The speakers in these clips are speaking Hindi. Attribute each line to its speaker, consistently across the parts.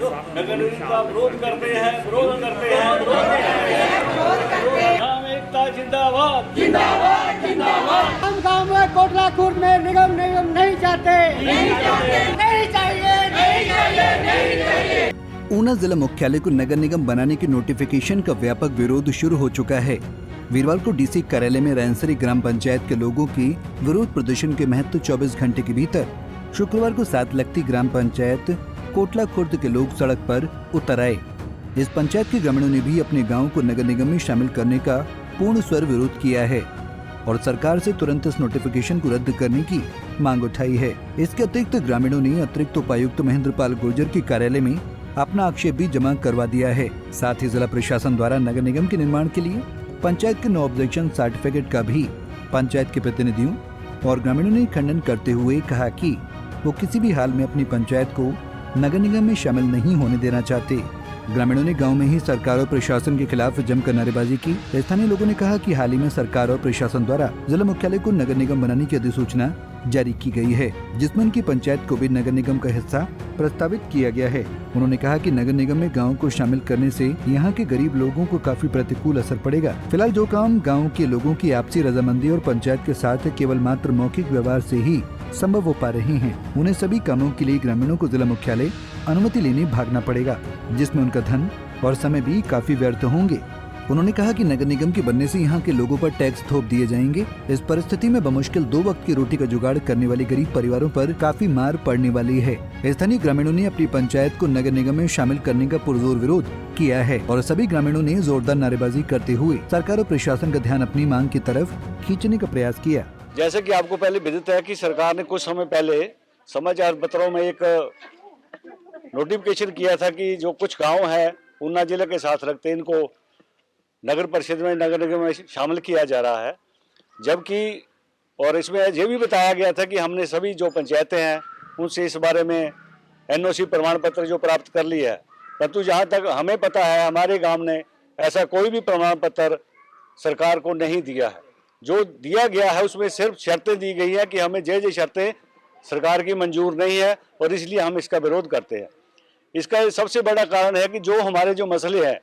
Speaker 1: नगर निगम का विरोध करते हैं, विरोध करते हैं, विरोध करते हैं। नाम एकता जिंदाबाद, जिंदाबाद, जिंदाबाद।
Speaker 2: हम गाँव में कोटला खुर्द में निगम नहीं चाहते, नहीं चाहिए, नहीं चाहिए, नहीं चाहिए।
Speaker 3: ऊना जिला मुख्यालय को नगर निगम बनाने के नोटिफिकेशन का व्यापक विरोध शुरू हो चुका है। वीरवार को डीसी कार्यालय में रैनसरी ग्राम पंचायत के लोगों की विरोध प्रदर्शन के महत्व 24 घंटे के भीतर शुक्रवार को साथ लगती ग्राम पंचायत कोटला खुर्द के लोग सड़क पर उतर आए। इस पंचायत के ग्रामीणों ने भी अपने गांव को नगर निगम में शामिल करने का पूर्ण स्वर विरोध किया है और सरकार से तुरंत इस नोटिफिकेशन को रद्द करने की मांग उठाई है। इसके अतिरिक्त ग्रामीणों ने अतिरिक्त उपायुक्त महेंद्र पाल गुर्जर के कार्यालय में अपना आक्षेप भी जमा करवा दिया है। साथ ही जिला प्रशासन द्वारा नगर निगम के निर्माण के लिए पंचायत के नो ऑब्जेक्शन सर्टिफिकेट का भी पंचायत के प्रतिनिधियों और ग्रामीणों ने खंडन करते हुए कहा कि वो किसी भी हाल में अपनी पंचायत को नगर निगम में शामिल नहीं होने देना चाहते। ग्रामीणों ने गांव में ही सरकार और प्रशासन के खिलाफ जमकर नारेबाजी की। स्थानीय लोगों ने कहा कि हाल ही में सरकार और प्रशासन द्वारा जिला मुख्यालय को नगर निगम बनाने की अधिसूचना जारी की गई है, जिसमें उनकी पंचायत को भी नगर निगम का हिस्सा प्रस्तावित किया गया है। उन्होंने कहा कि नगर निगम में गाँव को शामिल करने से यहाँ के गरीब लोगों को काफी प्रतिकूल असर पड़ेगा। फिलहाल जो काम गाँव के लोगों की आपसी रजामंदी और पंचायत के साथ केवल मात्र मौखिक व्यवहार से ही संभव हो पा रहे हैं, उन्हें सभी कामों के लिए ग्रामीणों को जिला मुख्यालय अनुमति लेने भागना पड़ेगा, जिसमें उनका धन और समय भी काफी व्यर्थ होंगे। उन्होंने कहा कि नगर निगम के बनने से यहाँ के लोगों पर टैक्स थोप दिए जाएंगे। इस परिस्थिति में बमुश्किल 2 वक्त की रोटी का जुगाड़ करने वाले गरीब परिवारों पर काफी मार पड़ने वाली है। स्थानीय ग्रामीणों ने अपनी पंचायत को नगर निगम में शामिल करने का पुरजोर विरोध किया है और सभी ग्रामीणों ने जोरदार नारेबाजी करते हुए सरकार और प्रशासन का ध्यान अपनी मांग की तरफ खींचने का प्रयास किया।
Speaker 1: जैसे कि आपको पहले विदित है कि सरकार ने कुछ समय पहले समाचार पत्रों में एक नोटिफिकेशन किया था कि जो कुछ गांव है ऊना जिले के साथ रखते हैं, इनको नगर परिषद में नगर निगम में शामिल किया जा रहा है। जबकि और इसमें यह भी बताया गया था कि हमने सभी जो पंचायतें हैं उनसे इस बारे में एनओसी प्रमाण पत्र जो प्राप्त कर लिया है, परंतु जहाँ तक हमें पता है हमारे गांव ने ऐसा कोई भी प्रमाण पत्र सरकार को नहीं दिया है। जो दिया गया है उसमें सिर्फ शर्तें दी गई है कि हमें ये शर्तें सरकार की मंजूर नहीं है और इसलिए हम इसका विरोध करते हैं। इसका सबसे बड़ा कारण है कि जो हमारे जो मसले हैं,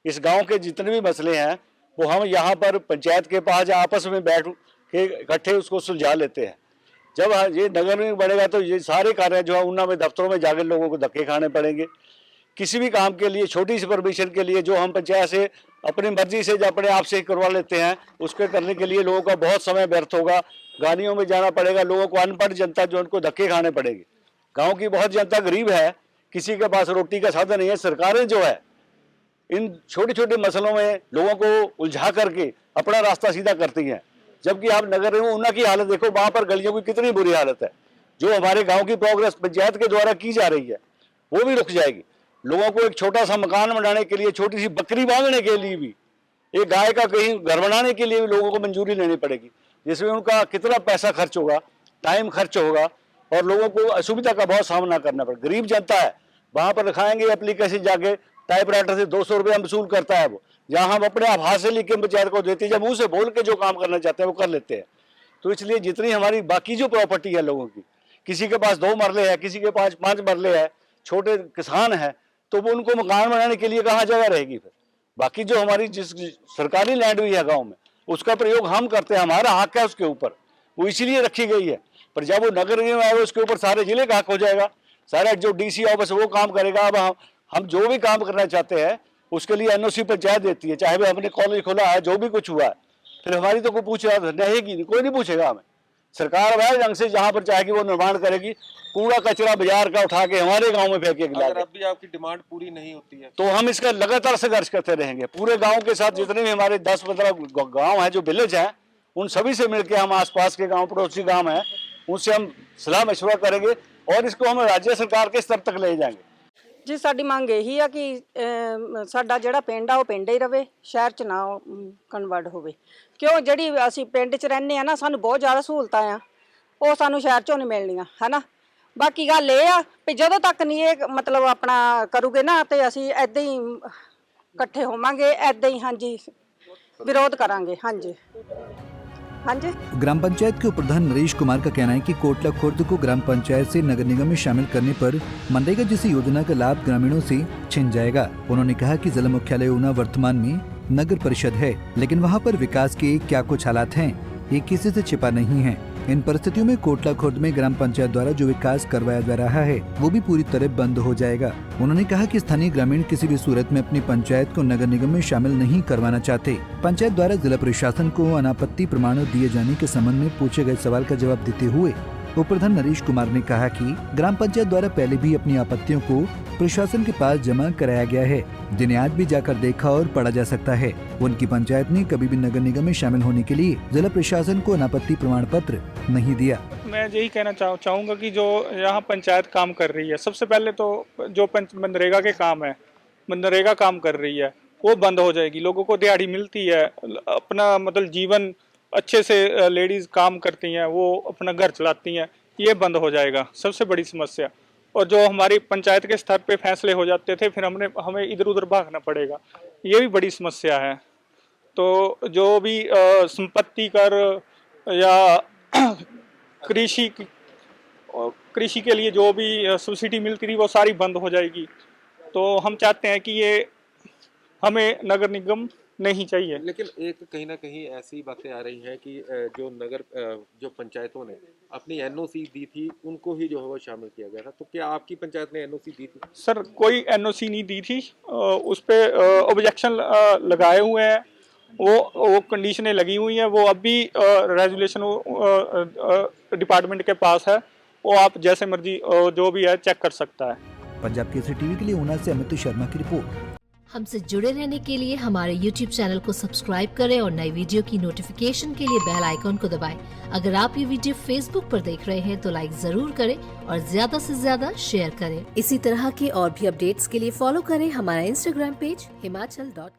Speaker 1: इस गांव के जितने भी मसले हैं वो हम यहाँ पर पंचायत के पास या आपस में बैठ के इकट्ठे उसको सुलझा लेते हैं। जब ये नगर निगम बनेगा तो ये सारे कार्य जो है ऊना में दफ्तरों में जाकर लोगों को धक्के खाने पड़ेंगे। किसी भी काम के लिए छोटी सी परमिशन के लिए जो हम पंचायत से अपनी मर्जी से अपने आप से करवा लेते हैं, उसके करने के लिए लोगों का बहुत समय व्यर्थ होगा। गाड़ियों में जाना पड़ेगा, लोगों को अनपढ़ जनता जो उनको धक्के खाने पड़ेंगे। गाँव की बहुत जनता गरीब है, किसी के पास रोटी का साधन नहीं है। सरकारें जो है इन छोटे छोटे मसलों में लोगों को उलझा करके अपना रास्ता सीधा करती हैं। जबकि आप नगर निगम ऊना की हालत देखो, वहां पर गलियों की कितनी बुरी हालत है। जो हमारे गांव की प्रोग्रेस पंचायत के द्वारा की जा रही है वो भी रुक जाएगी। लोगों को एक छोटा सा मकान बनाने के लिए, छोटी सी बकरी बांधने के लिए भी, एक गाय का कहीं घर बनाने के लिए भी लोगों को मंजूरी लेनी पड़ेगी, जिसमें उनका कितना पैसा खर्च होगा, टाइम खर्च होगा और लोगों को असुविधा का बहुत सामना करना पड़ेगा। गरीब जनता है, वहां पर लिखाएंगे एप्लीकेशन जाके, टाइपराइटर से 200 रुपया वसूल करता है वो, जहां हम अपने आप हाथ से लिख के पंचायत को देते हैं, जब मुंह से बोल के जो काम करना चाहते हैं वो कर लेते हैं। तो इसलिए जितनी हमारी बाकी जो प्रॉपर्टी है लोगों की, किसी के पास 2 मरले है, किसी के पास 5 मरले है, छोटे किसान है, तो वो उनको मकान बनाने के लिए कहाँ जगह रहेगी। फिर बाकी जो हमारी जिस सरकारी लैंड हुई है गाँव में, उसका प्रयोग हम करते हैं, हमारा हक है उसके ऊपर, वो इसीलिए रखी गई है। पर जब वो नगर निगम आएगा उसके ऊपर सारे जिले का हक हो जाएगा, सारा जो डीसी ऑफिस वो काम करेगा। अब हम जो भी काम करना चाहते हैं उसके लिए एनओसी पंचायत देती है, चाहे वो हमने कॉलेज खोला है, जो भी कुछ हुआ है, फिर हमारी तो कोई पूछ रहा रहेगी नहीं, कोई नहीं पूछेगा हमें। सरकार वह ढंग से जहाँ पर चाहेगी वो निर्माण करेगी। कूड़ा कचरा बाजार का उठा के हमारे गांव में फेंकेगी।
Speaker 4: अगर अब भी आपकी डिमांड पूरी नहीं होती है
Speaker 1: तो हम इसका लगातार संघर्ष करते रहेंगे। पूरे गांव के साथ जितने भी हमारे 10-15 गांव हैं, जो विलेज हैं, उन सभी से मिलकर हम आसपास के गांव, पड़ोसी गांव हैं, उनसे हम सलाह मशवरा करेंगे और इसको हम राज्य सरकार के स्तर तक ले जाएंगे।
Speaker 5: जी साडी मंग यही है कि साडा जिहड़ा पिंड आ वो पिंड ही रवे, शहर च ना कन्वर्ट होवे। क्यों जिहड़ी असीं पिंड च रहिंदे आ ना, सानूं बहुत ज़्यादा सहूलतां आ, वो सानूं शहर चों नहीं मिलणीਆਂ, है ना। बाकी गल ये आ भी जदों तक नहीं ये मतलब अपना करूगे ना, तो असीं ऐदां ही इकट्ठे होवांगे, ऐदां ही हाँ जी विरोध करांगे। हाँ जी। हाँ जी।
Speaker 3: ग्राम पंचायत के उपप्रधान नरेश कुमार का कहना है कि कोटला खुर्द को ग्राम पंचायत से नगर निगम में शामिल करने पर मनरेगा जैसी योजना का लाभ ग्रामीणों से छिन जाएगा। उन्होंने कहा कि जिला मुख्यालय ऊना वर्तमान में नगर परिषद है, लेकिन वहाँ पर विकास के क्या कुछ हालात हैं, ये किसी से छिपा नहीं है। इन परिस्थितियों में कोटला खुर्द में ग्राम पंचायत द्वारा जो विकास करवाया जा रहा है वो भी पूरी तरह बंद हो जाएगा। उन्होंने कहा कि स्थानीय ग्रामीण किसी भी सूरत में अपनी पंचायत को नगर निगम में शामिल नहीं करवाना चाहते। पंचायत द्वारा जिला प्रशासन को अनापत्ति प्रमाण दिए जाने के संबंध में पूछे गए सवाल का जवाब देते हुए उपप्रधान नरेश कुमार ने कहा कि ग्राम पंचायत द्वारा पहले भी अपनी आपत्तियों को प्रशासन के पास जमा कराया गया है, जिन्हें आज भी जाकर देखा और पढ़ा जा सकता है। उनकी पंचायत ने कभी भी नगर निगम में शामिल होने के लिए जिला प्रशासन को अनापत्ति प्रमाण पत्र नहीं दिया।
Speaker 6: मैं यही कहना चाहूँगा कि जो यहाँ पंचायत काम कर रही है, सबसे पहले तो जो मनरेगा के काम है, मनरेगा काम कर रही है वो बंद हो जाएगी। लोगों को दिहाड़ी मिलती है, अपना मतलब जीवन अच्छे से लेडीज़ काम करती हैं, वो अपना घर चलाती हैं, ये बंद हो जाएगा, सबसे बड़ी समस्या। और जो हमारी पंचायत के स्तर पे फैसले हो जाते थे, फिर हमें इधर उधर भागना पड़ेगा, ये भी बड़ी समस्या है। तो जो भी संपत्ति कर या कृषि के लिए जो भी सब्सिडी मिलती थी वो सारी बंद हो जाएगी। तो हम चाहते हैं कि ये हमें नगर निगम नहीं चाहिए।
Speaker 4: लेकिन एक कहीं ना कहीं ऐसी बातें आ रही हैं कि जो पंचायतों ने अपनी एनओसी दी थी उनको ही जो है वो शामिल किया गया था। तो क्या आपकी पंचायत ने एनओसी दी थी?
Speaker 6: सर कोई एनओसी नहीं दी थी, उस पे ऑब्जेक्शन लगाए हुए हैं, वो कंडीशनें लगी हुई हैं, वो अभी रेजुलेशन डिपार्टमेंट के पास है, वो आप जैसे मर्जी जो भी है चेक कर सकता है।
Speaker 3: पंजाब केसरी टीवी के लिए ऊना से अमित शर्मा की रिपोर्ट।
Speaker 7: हमसे जुड़े रहने के लिए हमारे YouTube चैनल को सब्सक्राइब करें और नई वीडियो की नोटिफिकेशन के लिए बेल आइकॉन को दबाएं। अगर आप ये वीडियो Facebook पर देख रहे हैं तो लाइक जरूर करें और ज्यादा से ज्यादा शेयर करें। इसी तरह के और भी अपडेट्स के लिए फॉलो करें हमारा Instagram पेज himachal.ke।